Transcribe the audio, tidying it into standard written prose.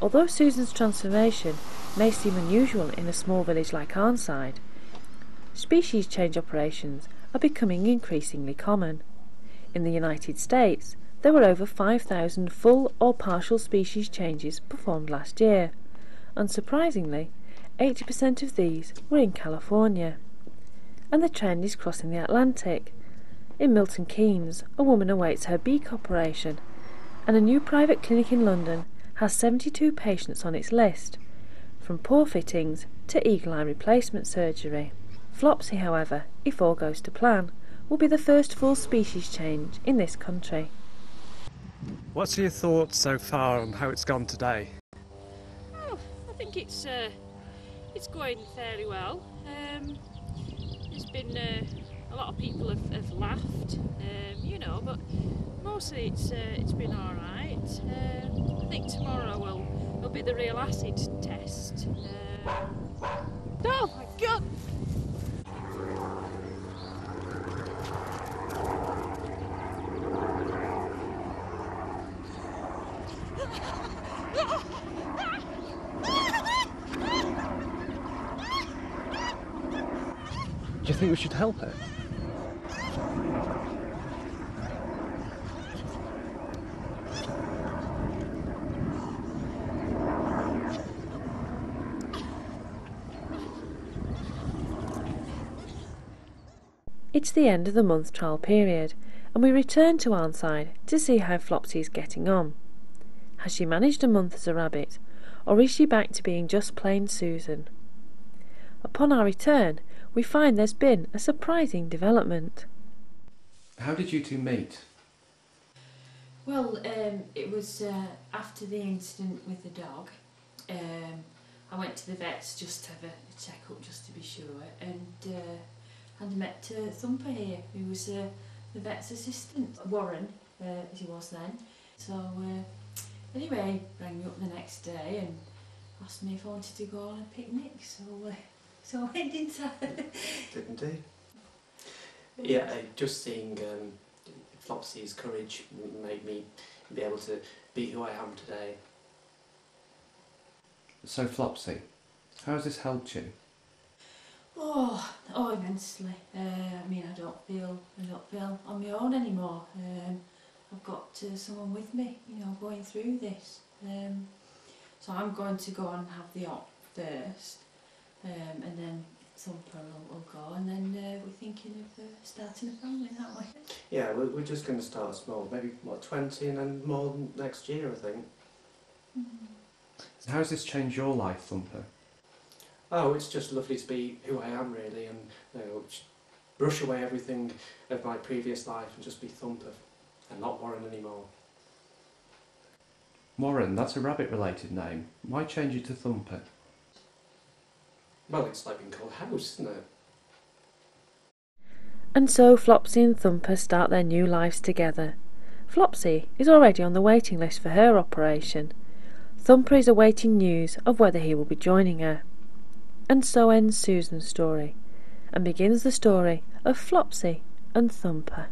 Although Susan's transformation may seem unusual in a small village like Arnside, species change operations are becoming increasingly common. In the United States, there were over 5,000 full or partial species changes performed last year. Unsurprisingly, 80% of these were in California. And the trend is crossing the Atlantic. In Milton Keynes, a woman awaits her beak operation, and a new private clinic in London has 72 patients on its list, from pore fittings to eagle eye replacement surgery. Flopsy, however, if all goes to plan, will be the first full species change in this country. What's your thoughts so far on how it's gone today? Oh, I think it's going fairly well. There's been a lot of people have laughed, but mostly it's been all right. I think tomorrow will be the real acid test. Oh my God! Do you think we should help her? It's the end of the month trial period, and we return to Arnside to see how Flopsy is getting on. Has she managed a month as a rabbit, or is she back to being just plain Susan? Upon our return, we find there's been a surprising development. How did you two meet? Well, it was after the incident with the dog. I went to the vets just to have a check-up, just to be sure, and I met Thumper here, who was the vet's assistant, Warren, as he was then. So anyway, he rang me up the next day and asked me if I wanted to go on a picnic, so I went, didn't I? Did indeed. Yeah, just seeing Flopsy's courage made me be able to be who I am today. So Flopsy, how has this helped you? Oh, immensely. I don't feel on my own anymore. I've got someone with me, going through this. So I'm going to go and have the op first, and then Thumper will go, and then we're thinking of starting a family, aren't we? Yeah, we're just going to start small, maybe 20 and then more next year, I think. So how has this changed your life, Thumper? Oh, it's just lovely to be who I am, really, and brush away everything of my previous life and just be Thumper and not Warren anymore. Warren, that's a rabbit-related name. Why change it to Thumper? Well, it's like being called House, isn't it? And so Flopsy and Thumper start their new lives together. Flopsy is already on the waiting list for her operation. Thumper is awaiting news of whether he will be joining her. And so ends Susan's story, and begins the story of Flopsy and Thumper.